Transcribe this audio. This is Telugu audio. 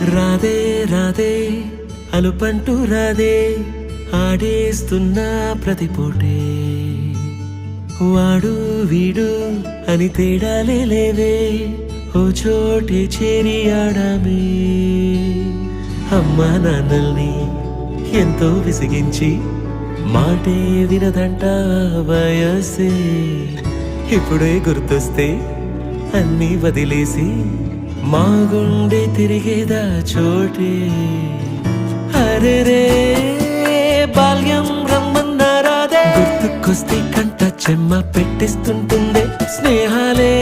రాదే రాదే అలుపంటూ రాదే ఆడేస్తున్నా ప్రతి పూటే వాడు వీడు అని తేడాలే లేవే ఓ చోటే చేరి ఆడామే అమ్మా నాన్నల్ని ఎంతో విసిగించి మాటే వినదంట వయసే ఇప్పుడే గుర్తొస్తే అన్నీ వదిలేసి మా గుండె తిరిగేదా చోటే అరే రే బాల్యం రమ్మన్నారాదే గుర్తుకొస్తే కంట చెమ్మ పెట్టిస్తుంటుందే స్నేహాలే